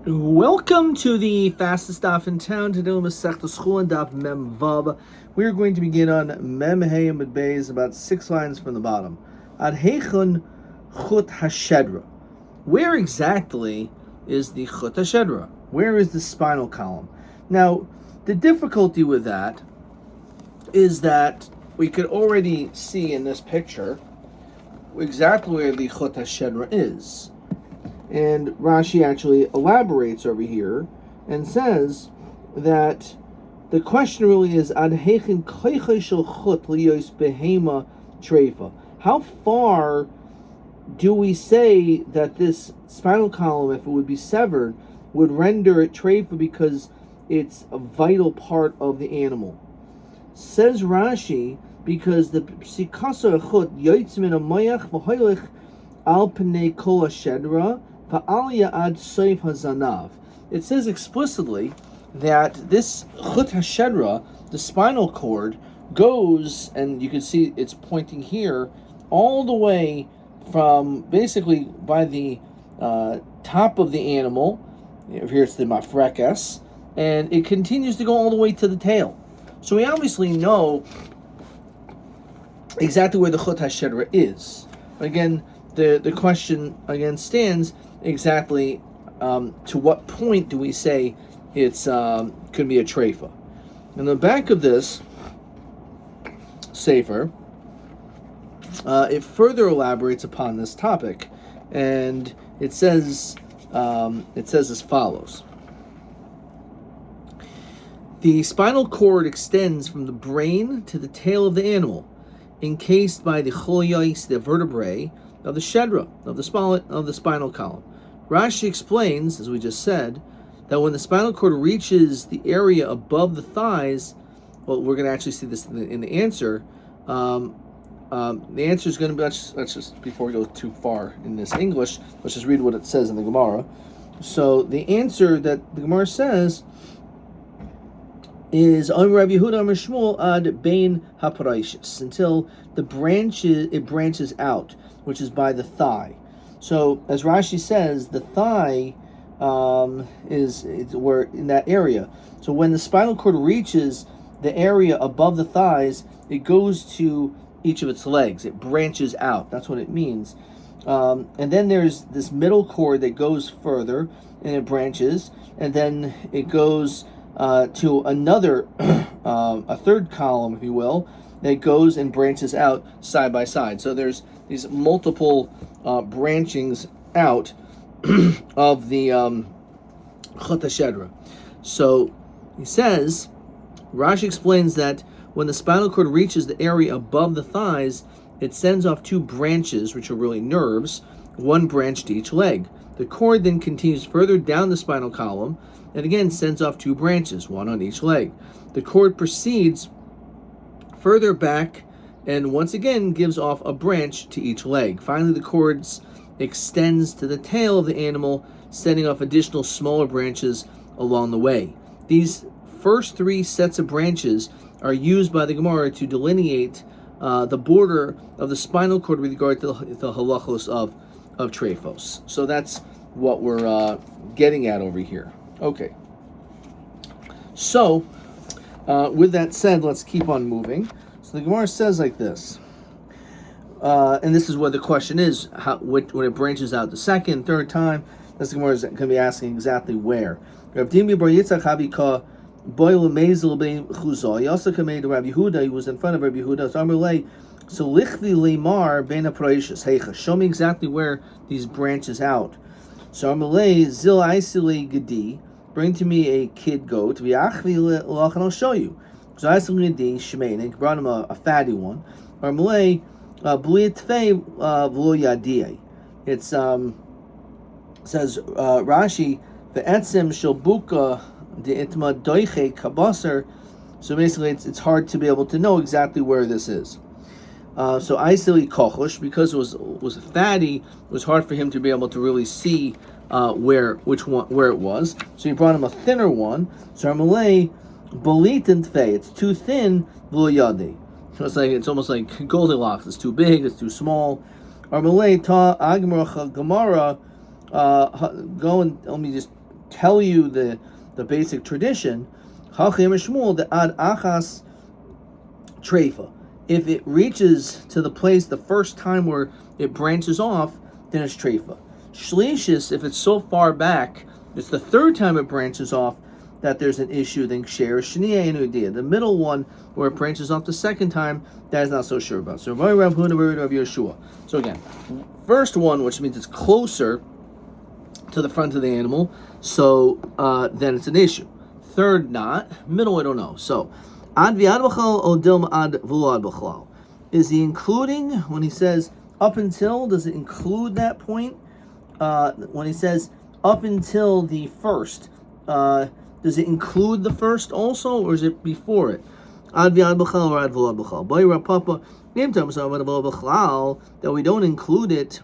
Welcome to the fastest daf in town. Today we'll Masechta Chulin daf Mem Vav. We're going to begin on Mem Hey Amud Beis, about 6 lines from the bottom. Ad Heichon Chut Hashedra. Where exactly is the Chut Hashedra? Where is the spinal column? Now, the difficulty with that is that we could already see in this picture exactly where the Chut Hashedra is. And Rashi actually elaborates over here and says that the question really is ad heichen koicha shel chut liyos behema treifa. How far do we say that this spinal column, if it would be severed, would render it treifa because it's a vital part of the animal? Says Rashi, because the psikasa chut yoitz min amayach v'hoylech al pnei kol hashedra. It says explicitly that this chut hashedra, the spinal cord, goes, and you can see it's pointing here, all the way from basically by the top of the animal. Here's the mafrekas, and it continues to go all the way to the tail. So we obviously know exactly where the chut hashedra is. Again, the question again stands exactly to what point do we say it's could be a treifa. In the back of this sefer, it further elaborates upon this topic, and it says as follows: the spinal cord extends from the brain to the tail of the animal, encased by the cholyos, the vertebrae of the shedra, of the spinal column. Rashi explains, as we just said, that when the spinal cord reaches the area above the thighs, well, we're going to actually see this in the answer. The answer is going to be, let's just, before we go too far in this English, let's just read what it says in the Gemara. So the answer that the Gemara says is Rabbi Yehuda Amar Shmuel ad bein haparashis, until it branches out, which is by the thigh. So as Rashi says, the thigh is where in that area. So when the spinal cord reaches the area above the thighs, it goes to each of its legs. It branches out. That's what it means. And then there's this middle cord that goes further, and it branches, and then it goes to another, a third column, if you will, that goes and branches out side by side. So there's these multiple branchings out of the chut hashedra. So he says, Rashi explains that when the spinal cord reaches the area above the thighs, it sends off 2 branches, which are really nerves, 1 branch to each leg. The cord then continues further down the spinal column, and again sends off 2 branches, 1 on each leg. The cord proceeds further back and once again gives off a branch to each leg. Finally, the cord extends to the tail of the animal, sending off additional smaller branches along the way. These first 3 sets of branches are used by the Gemara to delineate the border of the spinal cord with regard to the halachos of trephos. So that's what we're getting at over here. Okay. So, with that said, let's keep on moving. So the Gemara says like this, and this is what the question is: when it branches out the second, third time, this Gemara is going to be asking exactly where. He also came to Rabbi Yehuda. He was in front of Rabbi Yehuda. So lichvi lemar ben aparishis heicha. Show me exactly where these branches out. So Amalei zil aisili gedi. Bring to me a kid goat. V'achvi lach, and I'll show you. So aisili gedi shmein. Brought him a fatty one. Amalei bliyatfei v'lo yadiyeh. It says Rashi ve'etzem shelbuka de'itma doiche kabasar. So basically, it's hard to be able to know exactly where this is. So Aisili Kochosh, because it was fatty, it was hard for him to be able to really see where it was. So he brought him a thinner one. So Armalei Bolit and Tfei, it's too thin, V'lo So it's almost like Goldilocks. It's too big, it's too small. Armalei Ta Agmar Gemara, go and let me just tell you the basic tradition, Chacham and Shmuel, the ad achas treifa. If it reaches to the place the first time where it branches off, then it's treifa. Shlishis, if it's so far back, it's the third time it branches off that there's an issue, then ksher shniya enudia. The middle one, where it branches off the second time, that is not so sure about. So Rav Huna, Rav Yeshua. So again, first one, which means it's closer to the front of the animal, so then it's an issue. Third, not. Middle, I don't know. So, ad viad b'chal o dilma ad v'lo ad b'chlal. Is he including, when he says up until, does it include that point? When he says up until the first, does it include the first also, or is it before it? Ad viad b'chal or ad v'lo ad b'chlal. Boy Rav Papa, name time so ad v'lo b'chlal, that we don't include it,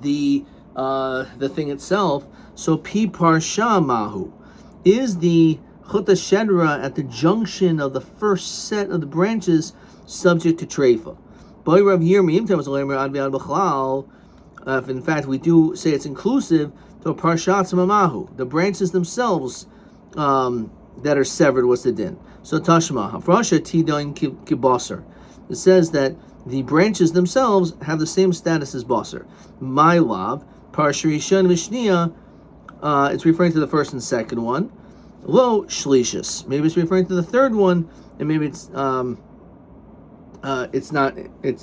the thing itself. So pi parsha mahu. Is the chut shedra at the junction of the first set of the branches subject to treifa? If in fact we do say it's inclusive, to parshat mamahu, the branches themselves that are severed, what's the din? So tashma hafrasha tidoin kibasar. It says that the branches themselves have the same status as basar. My love, parsha rishon v'shniya. It's referring to the first and second one. Lo shlishis. Maybe it's referring to the third one, and maybe it's not. It's not that. It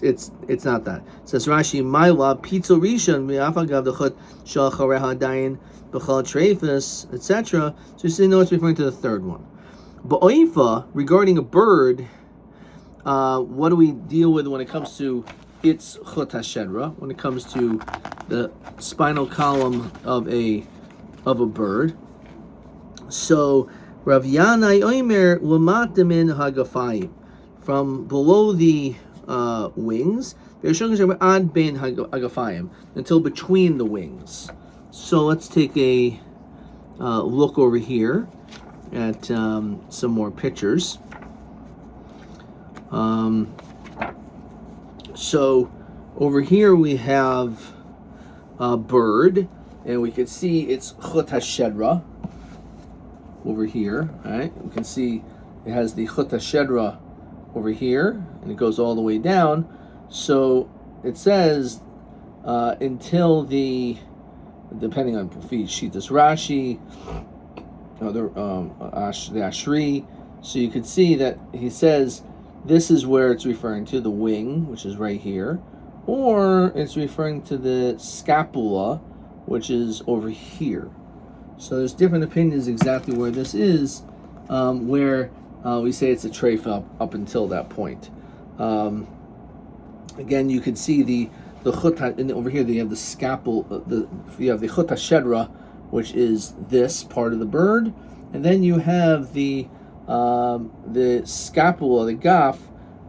says Rashi, my law pitzel rishon mi'afagav dechut shal chareha dayin b'chal treifus, etc. So you say no, it's referring to the third one. But oifa, regarding a bird, what do we deal with when it comes to its chut hashedra? When it comes to the spinal column of a bird. So Rav Yanai Oimer Lamatamin Hagafayim, from below the wings, ad ben Hagafayim, until between the wings. So let's take a look over here at some more pictures. So over here we have a bird, and we can see its chut hashedra over here. Right, we can see it has the chut hashedra over here, and it goes all the way down. So it says until the, depending on Shitas Rashi, the Ashri. So you could see that he says this is where it's referring to the wing, which is right here, or it's referring to the scapula, which is over here. So there's different opinions exactly where this is, where we say it's a treifa up until that point. Again, you can see the chut, and over here you have the scapula, you have the chut hashedra, which is this part of the bird, and then you have the scapula, the gaf,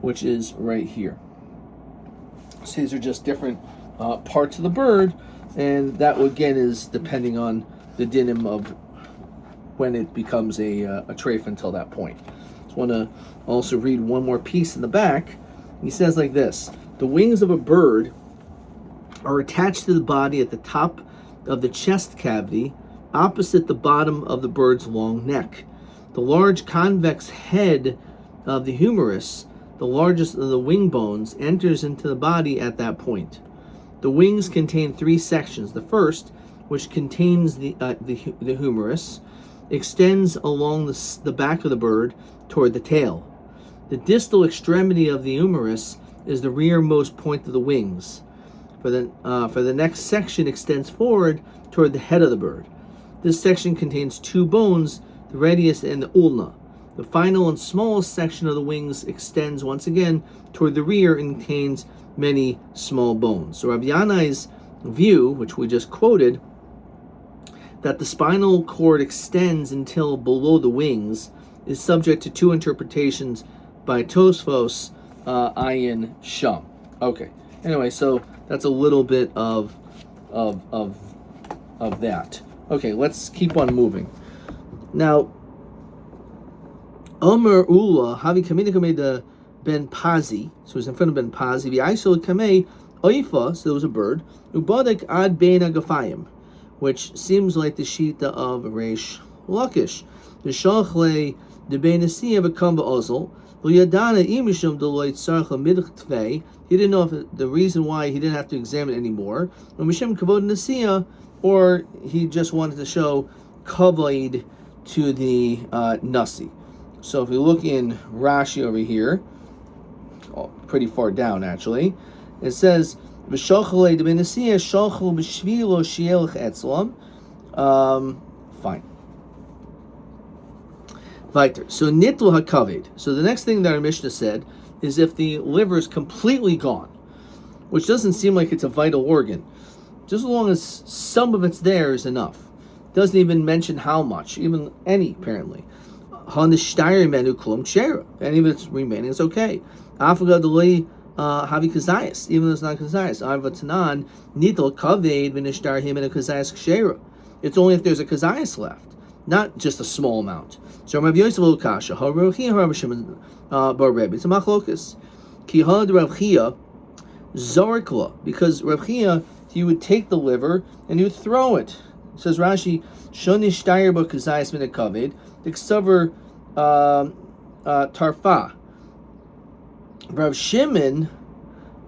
which is right here. So these are just different parts of the bird, and that again is depending on the dinim of when it becomes a treif until that point. Just want to also read one more piece in the back. He says like this: the wings of a bird are attached to the body at the top of the chest cavity, opposite the bottom of the bird's long neck. The large convex head of the humerus, the largest of the wing bones, enters into the body at that point. The wings contain three sections. The first, which contains the humerus, extends along the back of the bird toward the tail. The distal extremity of the humerus is the rearmost point of the wings. For the next section extends forward toward the head of the bird. This section contains two bones, the radius and the ulna. The final and smallest section of the wings extends once again toward the rear and contains many small bones. So Rabbi Yanai's view, which we just quoted, that the spinal cord extends until below the wings, is subject to two interpretations by Tosfos, Ayin, Sham. Okay. Anyway, so that's a little bit of that. Okay, let's keep on moving. Now, Omer Ula, Havi Kamina the Ben Pazi, so it's in front of Ben Pazi, the Isol Kamei Oifa, so there was a bird, Ubadek Ad Ben Agafayim, which seems like the shita of Reish Lakish. The Shalchle the Benesiya become Ozil. He didn't know if the reason why he didn't have to examine it anymore, or he just wanted to show kavod to the nasi. So if we look in Rashi over here, pretty far down actually, it says fine. So nitl hakaved. So the next thing that our Mishnah said is if the liver is completely gone, which doesn't seem like it's a vital organ, just as long as some of it's there is enough. Doesn't even mention how much, even any apparently. And if it's remaining, it's okay. Even though it's not kazayas. It's only if there's a kazayas left, not just a small amount. So Rabbi Yosef lo kasha, Rabbi Chia, Rabbi Shimon bar Rebbe. It's a machlokus. Ki had Rabbi Chia zarikla, because Rabbi Chia, he would take the liver and he would throw it. It says Rashi, shoni shtayir ba kazayis min hakaved, diksaver tarfa. Rabbi Shimon,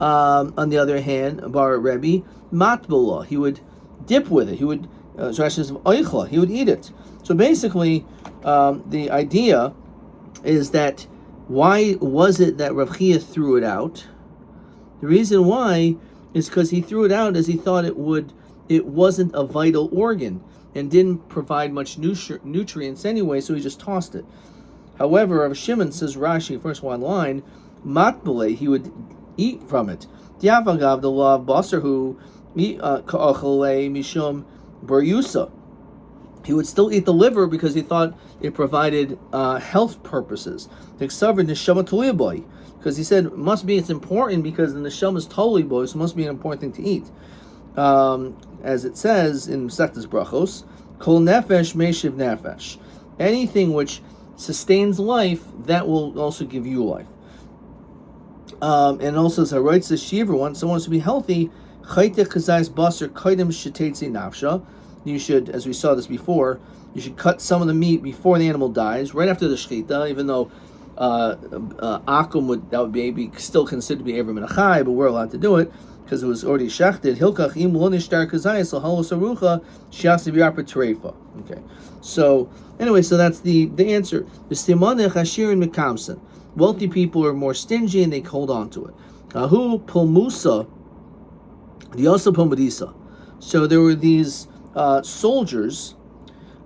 on the other hand, bar Rebbe, matbula, he would dip with it. He would, so Rashi says oichla, he would eat it. So basically, the idea is that why was it that Rav Chia threw it out? The reason why is because he threw it out as he thought it wasn't a vital organ and didn't provide much nutrients anyway, so he just tossed it. However, Rav Shimon, says Rashi, first one line, matbele, he would eat from it. Diavagav, the law of basar who ka'achale mishum baryusa. He would still eat the liver because he thought it provided health purposes. Because he said it's important because the neshama is totally boy, so it must be an important thing to eat. As it says in Masechtas Brachos, Kol nefesh meshiv nefesh. Anything which sustains life, that will also give you life. And also as writes the Shiva, someone wants to be healthy, you should, as we saw this before, you should cut some of the meat before the animal dies, right after the shechita, even though akum would be still considered to be ever menachai, but we're allowed to do it because it was already shechted. Hilkach im lo nishtar kazayis halos arucha shiasi b'yarpa terefa. Okay, so anyway, so that's the answer. V'stimanech hashirin mekamsen. Wealthy people are more stingy and they hold on to it. Ahu pulmusa, the also pulmudisa. So there were these soldiers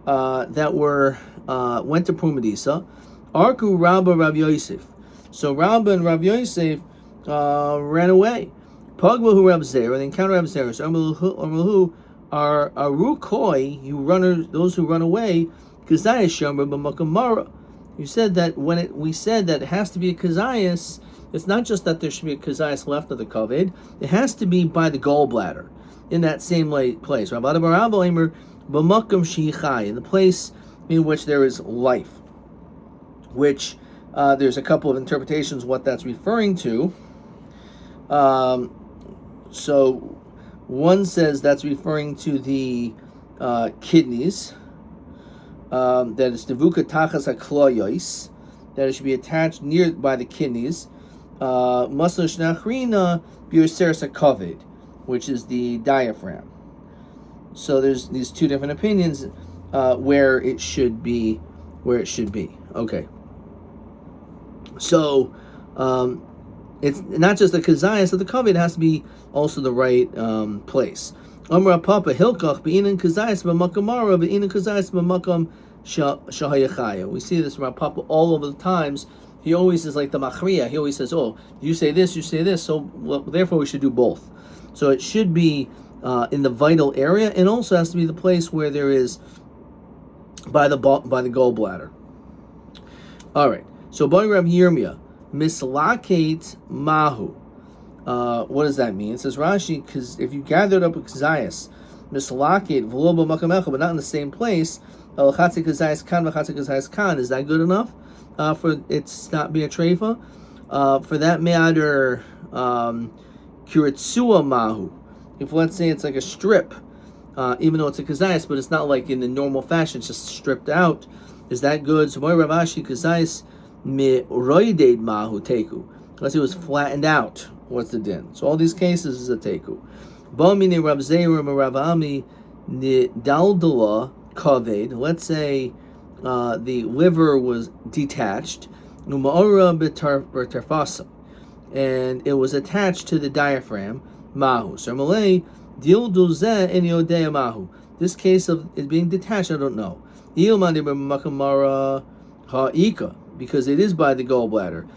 that went to Pumadisa. Arku Rabba Rav Yosef. So Rabba and Rav Yosef ran away. Pagbahu Rav Zer, they encountered Rav Zer. So Amalahu are Arukoi, those who run away, Kazayasham Rabba Makamara. You said that we said that it has to be a kazayas, it's not just that there should be a kazayas left of the kaved, it has to be by the gallbladder, in that same place. In the place in which there is life. Which there's a couple of interpretations what that's referring to. So one says that's referring to the kidneys. That is devuka tachas hakloyos, that it should be attached near by the kidneys. Maslo shnachrina b'yoseres hakaved, which is the diaphragm. So there's these two different opinions where it should be. Okay. So it's not just the kazayas, so the kaved, it has to be also the right place. Amra Papa Hilkach be'inan kazayas b'makamara be'inan kazayas b'makam shahayachaya. We see this from Papa all over the times. He always is like the machriya. He always says, "Oh, you say this, so therefore we should do both." So it should be in the vital area, and also has to be the place where there is by the gallbladder. All right. So Bani Rab Yirmiyah mislakate mahu. What does that mean? It says Rashi, because if you gathered up a kazayas, mislakate v'lo b'makamecha, but not in the same place, chatzik kazayas kan v'chatzik kazayas kan. Is that good enough for it to not be a treifa? For that matter, kuritsua mahu. If let's say it's like a strip, even though it's a kazayas, but it's not like in the normal fashion, it's just stripped out. Is that good? So Moy Ravashi kazayas mi roided mahu teku. Unless it was flattened out, what's the din? So all these cases is a teku. Ba'mine Rav Zeira Ravami ni daldala kaved. Let's say the liver was detached, umaora b'tarfasa, and it was attached to the diaphragm. Mahu. So Malay dildulze in yodea mahu. This case of it being detached, I don't know. Makamara ha'ika, because it is by the gallbladder.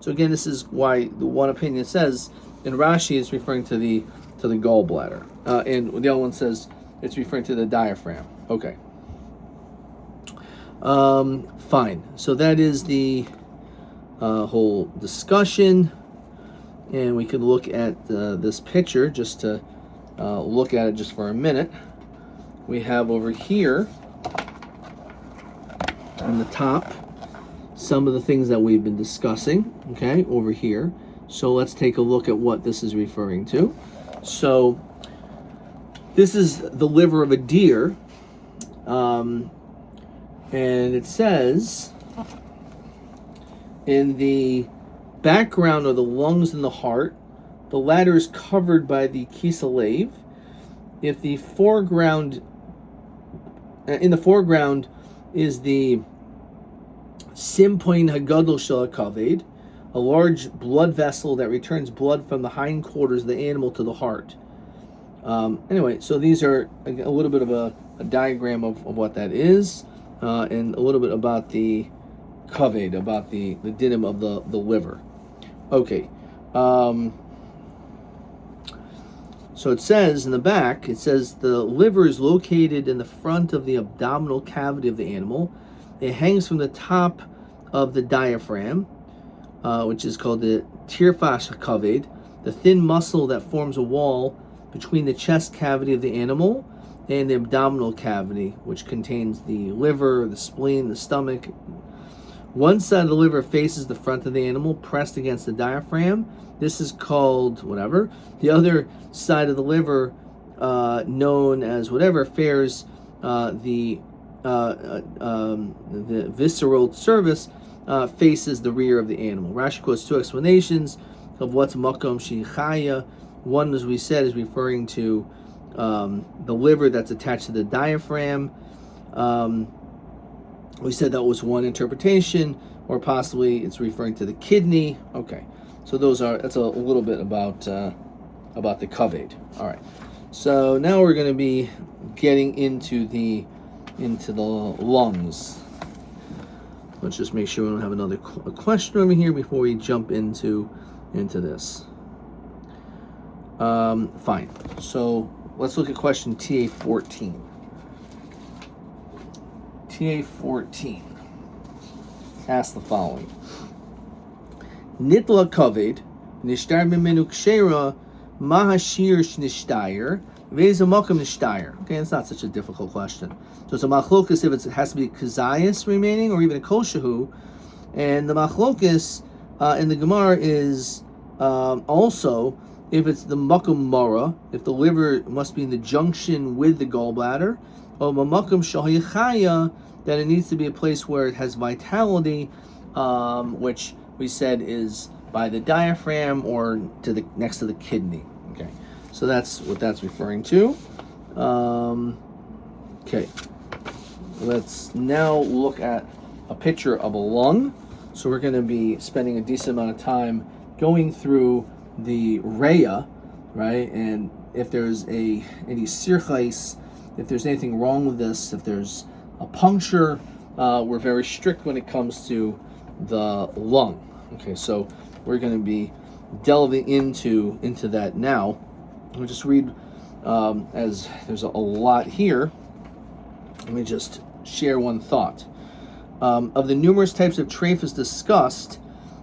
So again, this is why the one opinion says in Rashi it's referring to the gallbladder, and the other one says it's referring to the diaphragm. Okay. Fine. So that is the whole discussion, and we could look at this picture just to look at it just for a minute. We have over here on the top some of the things that we've been discussing, okay, over here. So let's take a look at what this is referring to. So this is the liver of a deer, and it says in the background are the lungs and the heart. The latter is covered by the kisalev. If the foreground, in the foreground is the simpoin hagadol shel kaved, a large blood vessel that returns blood from the hindquarters of the animal to the heart. Anyway, so these are a little bit of a diagram of what that is, and a little bit about the kaved, about the dinim of the liver. Okay. So it says in the back, it says the liver is located in the front of the abdominal cavity of the animal. It hangs from the top of the diaphragm, which is called the tirfash kaved, the thin muscle that forms a wall between the chest cavity of the animal and the abdominal cavity, which contains the liver, the spleen, the stomach. One side of the liver faces the front of the animal, pressed against the diaphragm. This is called whatever. The other side of the liver, known as whatever, fares the visceral surface, faces the rear of the animal. Rashi quotes two explanations of what's makom shichaya. One, as we said, is referring to the liver that's attached to the diaphragm. We said that was one interpretation, or possibly it's referring to the kidney. Okay, so that's a little bit about the kaved. All right, so now we're going to be getting into the lungs. Let's just make sure we don't have another question over here before we jump into this. Fine. So let's look at question TA14. TA14 asks the following: Nitla kaved nishtar mimenu kshera mahashir shnishtayer veza makam nishtayer. Okay, it's not such a difficult question. So it's a machlokus if it has to be kazayas remaining or even a koshahu, and the machlokus in the Gemara is also if it's the makam mara, if the liver must be in the junction with the gallbladder, or makam shahiyachaya, that it needs to be a place where it has vitality, which we said is by the diaphragm or to the next to the kidney. Okay, so that's what that's referring to. Okay, let's now look at a picture of a lung. So we're going to be spending a decent amount of time going through the reya, right? And if there's any sirchais, if there's anything wrong with this, if there's a puncture, we're very strict when it comes to the lung. Okay, so we're going to be delving into that now. We'll just read, as there's a lot here. Let me just share one thought. Of the numerous types of trephus discussed,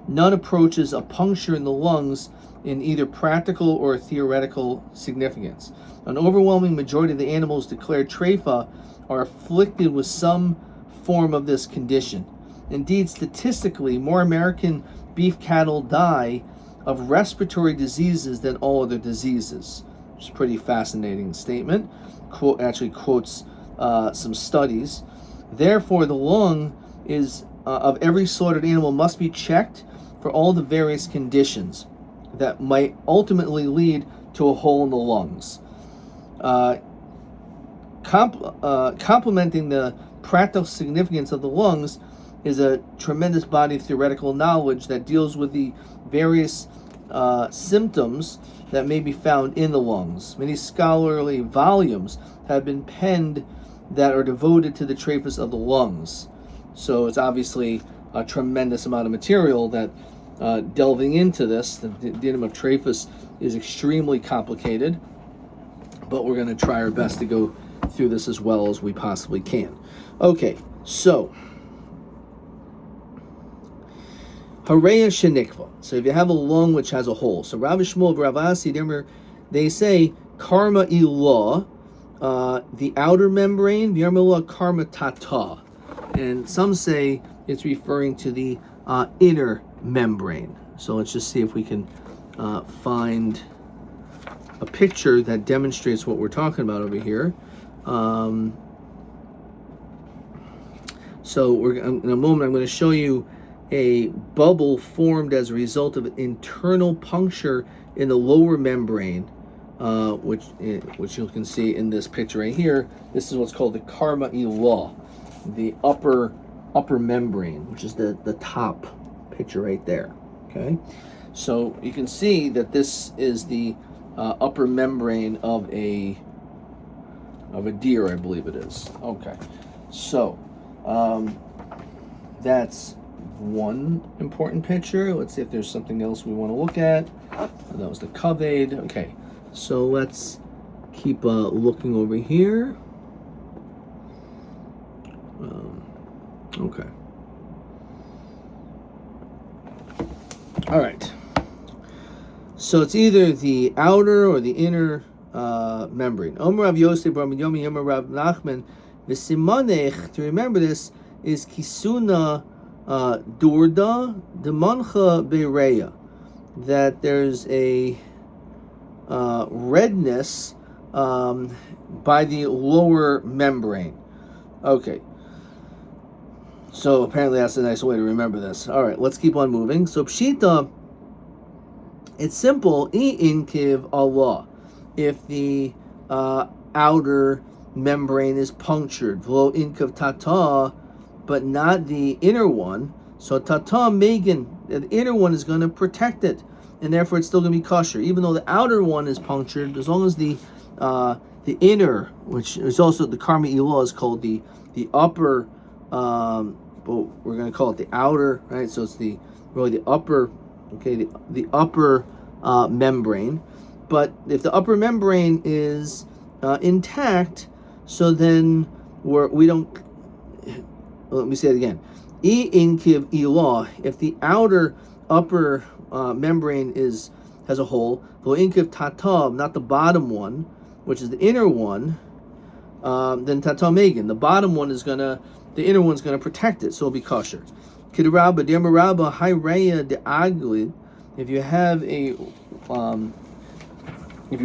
none approaches a puncture in the lungs in either practical or theoretical significance. An overwhelming majority of the animals declared treifa are afflicted with some form of this condition. Indeed, statistically, more American beef cattle die of respiratory diseases than all other diseases. which is a pretty fascinating statement. Actually quotes some studies. Therefore, the lung is of every slaughtered animal must be checked for all the various conditions that might ultimately lead to a hole in the lungs. Complementing the practical significance of the lungs is a tremendous body of theoretical knowledge that deals with the various symptoms that may be found in the lungs. Many scholarly volumes have been penned that are devoted to the traphus of the lungs. So it's obviously a tremendous amount of material that delving into this. The dinam of traphus is extremely complicated, but we're going to try our best to go through this as well as we possibly can. Okay, so Hareya Shenikva. So if you have a lung which has a hole, so Rabbi Shmuel, Rav Asi, they say karma ilah, the outer membrane, v'yarmela karma tata, and some say it's referring to the inner membrane. So let's just see if we can find a picture that demonstrates what we're talking about over here. So in a moment I'm going to show you a bubble formed as a result of an internal puncture in the lower membrane, which you can see in this picture right here. This is what's called the karma ilah, the upper membrane, which is the top picture right there. Okay, so you can see that this is the upper membrane of a deer, I believe it is. Okay, so that's one important picture. Let's see if there's something else we want to look at. That was the kaved. Okay, so let's keep looking over here. Okay. All right. So it's either the outer or the inner membrane. Omer Rav Yosef, Rabbi Yomi, Omer Rav Nachman. The simanech, to remember this, is kisuna durda demancha bereya, that there's a redness by the lower membrane. Okay. So apparently that's a nice way to remember this. All right, let's keep on moving. So pshita, it's simple. I inkiv Allah. If the outer membrane is punctured, v'lo inkiv tata, but not the inner one. So tata megan, the inner one is going to protect it, and therefore it's still going to be kosher, even though the outer one is punctured. As long as the inner, which is also the karma ilah, is called the upper. But we're going to call it the outer, right? So it's really the upper, okay, the upper membrane. But if the upper membrane is intact, so then we don't. Let me say it again. I inkiv ilah. If the outer upper membrane has a hole, lo inkiv tatav, not the bottom one, which is the inner one, then tatav megan. The inner one's going to protect it, so it'll be kosher. If you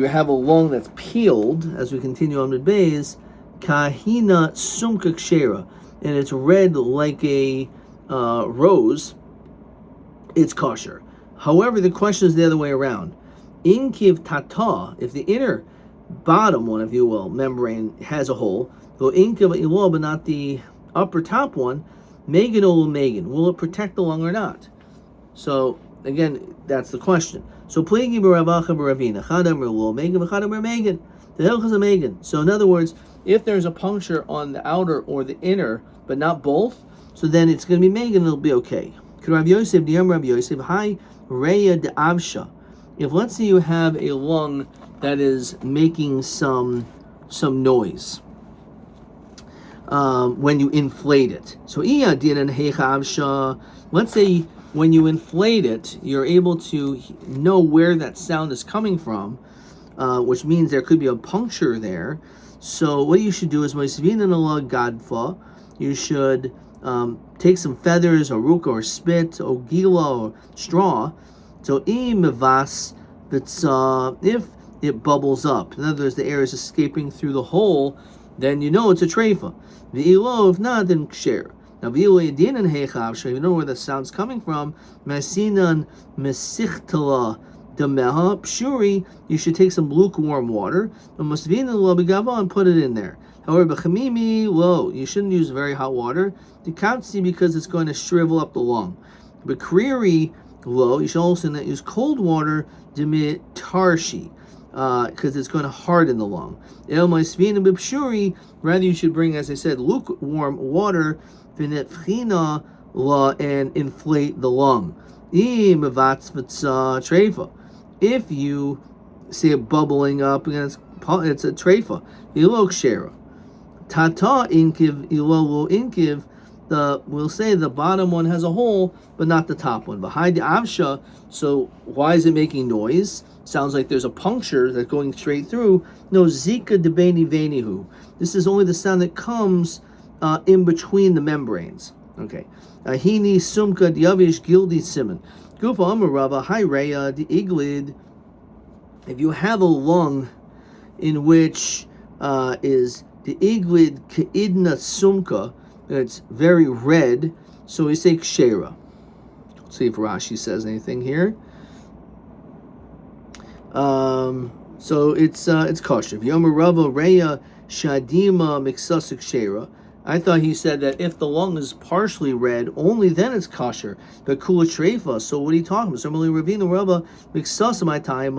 have a lung that's peeled, as we continue on with bays, kahina sumka kshera, and it's red like a rose, it's kosher. However, the question is the other way around. Inkiv tata, if the inner bottom one, if you will, membrane has a hole, though inkiv ilah, but not the upper top one, megan or megan, will it protect the lung or not? So again, that's the question. So pligi b'ravacha b'ravina, chadam or megan, chadam or megan. The hilchas of megan. So in other words, if there's a puncture on the outer or the inner, but not both, so then it's going to be megan. It'll be okay. Rav Yosef, Rav Yosef, hi reya de avsha. If let's say you have a lung that is making some noise. When you inflate it. So let's say when you inflate it, you're able to know where that sound is coming from, which means there could be a puncture there. So what you should do is you should take some feathers or ruka or spit or gila or straw. So if it bubbles up. In other words, the air is escaping through the hole, then you know it's a treifa. V'ilo, if not, then ksher. Now, v'ilo yedinan heichav, so you know where the sound's coming from. Masinan mesichtala demeha pshuri. You should take some lukewarm water, and put it in there. However, b'chamimi, lo, you shouldn't use very hot water. The katsi, because it's going to shrivel up the lung. But kriri, lo, you should also not use cold water, demit tarshi, because it's going to harden the lung. El maisvina b'pshuri, rather you should bring, as I said, lukewarm water, v'netchina la, and inflate the lung. If you see it bubbling up, it's a treifa. Ilok shera. Tata inkiv, ilolo inkiv. We'll say the bottom one has a hole, but not the top one. Behind the avsha, so why is it making noise? Sounds like there's a puncture that's going straight through. No, zika debeni venihu. This is only the sound that comes in between the membranes. Okay. Ahini sumka diavish gildi simon. Gufa amarava hireya the iglid. If you have a lung in which is the iglid keidna sumka, it's very red, so we say kshera. Let's see if Rashi says anything here. So it's kosher. Yomi Rava Reya Shadima Miksasa Kshera. I thought he said that if the lung is partially red, only then it's kosher. But kula treifa. So what are you talking about? So Ravina Rava Miksasa my time.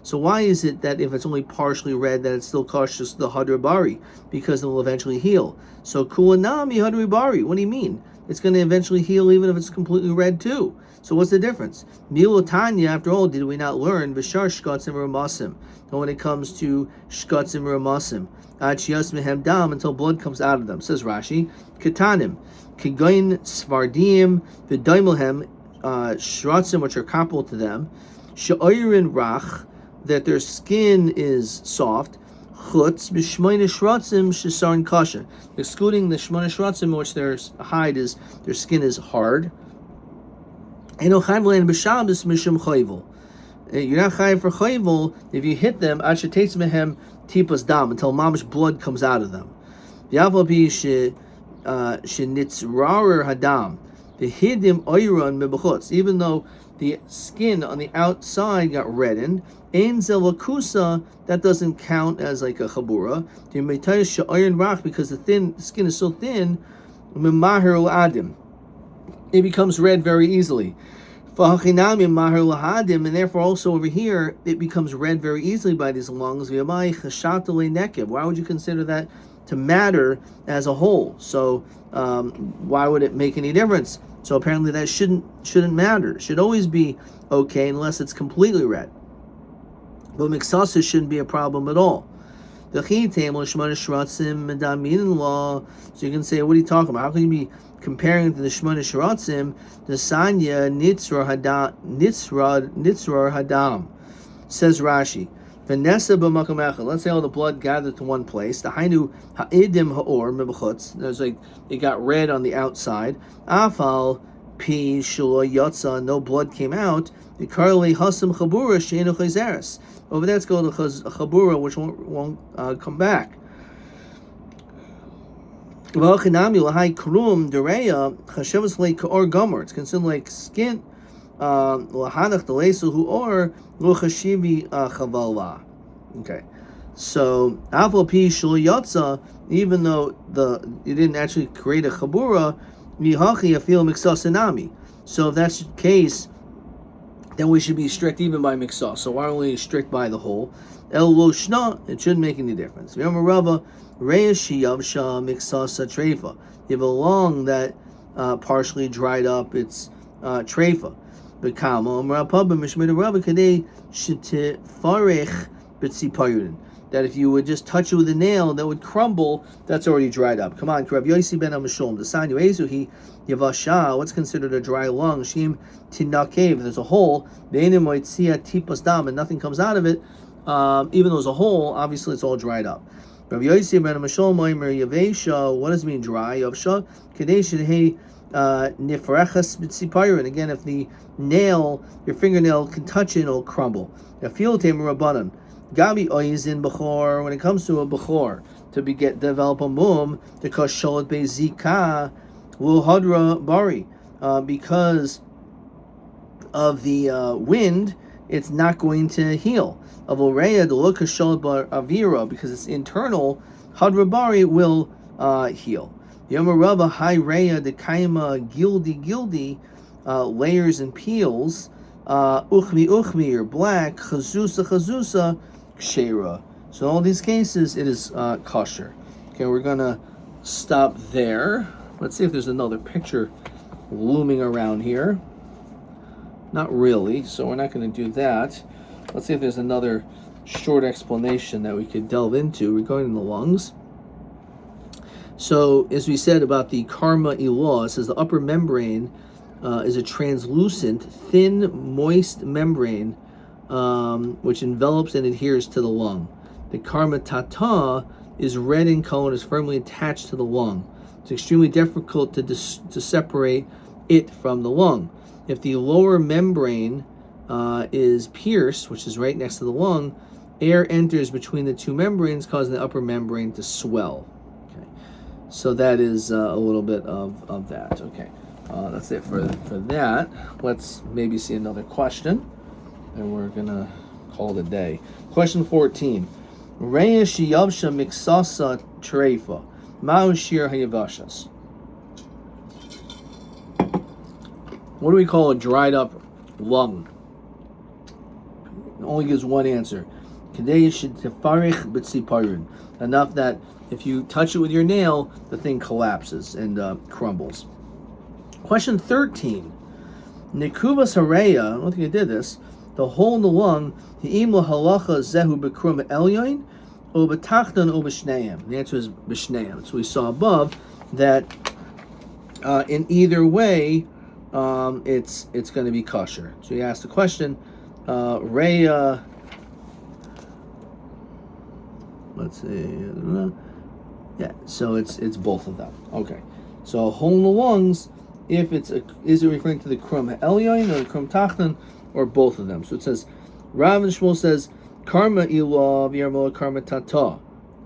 So why is it that if it's only partially red, that it's still kosher to the hadrabari? Because it will eventually heal. So kula nami hadrabari. What do you mean? It's going to eventually heal even if it's completely red too. So what's the difference? Milotanya, after all, did we not learn Vishar Shkatzim Ramasim? And when it comes to Shkatzim Ramasim, Achias Mehem Dam, until blood comes out of them. Says Rashi, Ketanim, Kigain Svardim, Vidaimilhem, Shratzim, which are comparable to them, Sha'oirin Rach, that their skin is soft, Chutz, Bishmaina Shratzim, Shisarin Kasha, excluding the Shmaina Shratzim, in which their hide is, their skin is hard. You're not chayiv for chayvul if you hit them mehem tipas dam until mamish blood comes out of them. Hadam even though the skin on the outside got reddened, that doesn't count as like a chabura. Because the skin is so thin, it becomes red very easily. And therefore also over here, it becomes red very easily by these lungs. Why would you consider that to matter as a whole? So why would it make any difference? So apparently that shouldn't matter. It should always be okay unless it's completely red. But miksasa shouldn't be a problem at all. So you can say, what are you talking about? How can you be comparing it to the Shmona Shiratzim, the Sanya Nitzra Hadam? Says Rashi, Vanessa b'makam echad. Let's say all the blood gathered to one place. The Hainu Ha'idim Ha'or Mebachutz. There's like it got red on the outside. Afal Pi Shula Yotza. No blood came out. The Karli Hasam Chabura Sheinu Chayzeres. Over there, it's called a chabura, which won't come back. It's considered like skin. Okay, so even though you didn't actually create a chabura, so if that's the case, then we should be strict even by miksah. So why are we strict by the whole? El lo shna, it shouldn't make any difference. You have a lung that partially dried up, it's treifa. That if you would just touch it with a nail, that would crumble, that's already dried up. Come on, Rav Yosi ben Amishum, the Sanyu Ezuhi, Yavasha, what's considered a dry lung? Shim Tinakev, there's a hole, Tipas Dam, and nothing comes out of it, even though there's a hole, obviously it's all dried up. Rav Yosi ben Amishum, Yavesha, what does it mean dry? Yavsha, Kadesh, hey, Nifrechas Bitzipayrin. Again, if the nail, your fingernail can touch it, it'll crumble. Now, feel Rabbanan. Gabi oizin bechor, when it comes to a bechor, to develop a mum, the kasholet bezika luhadra bari, because of the wind, it's not going to heal. Avoreya the lo kasholet avira, because it's internal, hadra bari will heal. Yomarava high reya the kaima gildi, layers and peels, uchmi or black, chazusa kshera. So in all these cases, it is kosher. Okay, we're gonna stop there. Let's see if there's another picture looming around here. Not really, so we're not going to do that. Let's see if there's another short explanation that we could delve into regarding the lungs. So, as we said about the karma ilah, it says the upper membrane is a translucent, thin, moist membrane which envelops and adheres to the lung. The karma tata is red in color and is firmly attached to the lung. It's extremely difficult to separate it from the lung. If the lower membrane is pierced, which is right next to the lung, air enters between the two membranes, causing the upper membrane to swell. Okay, so that is a little bit of that. Okay, that's it for that. Let's maybe see another question, and we're gonna call it a day. Question 14. Reya shiyavsha miksasa treifa. Ma'u shir hayavashas. What do we call a dried up lung? It only gives one answer. Enough that if you touch it with your nail, the thing collapses and crumbles. Question 13. Nikubas hareya, I don't think I did this, the hole in the lung, the answer is b'shneim. So we saw above that in either way, it's going to be kosher. So you ask the question, Reya, let's see, yeah, so it's both of them. Okay, so a hole in the lungs, if is it referring to the krum elyon or the krum tachton, or both of them? So it says, Rav and Shmuel says, karma ilah v'yarmola karma tata.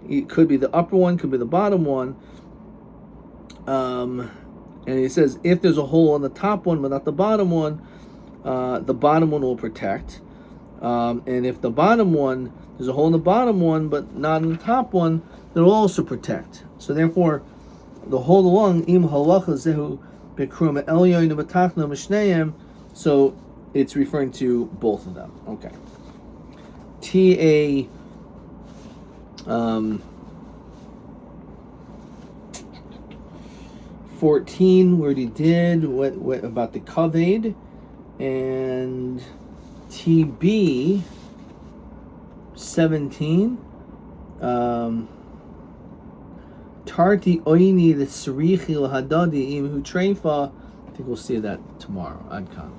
It could be the upper one, could be the bottom one. And he says, if there's a hole on the top one but not the bottom one will protect. And if the bottom one, there's a hole in the bottom one but not in the top one, it'll also protect. So therefore, the hole in the lung, im halacha zehu bekrum elyon u'batachna mishneim, so it's referring to both of them. Okay. T.A. 14, we already did what about the kaved, and TB 17, tarti oini the sarichi lahadadi imhu treifa. I think we'll see that tomorrow. Adkan.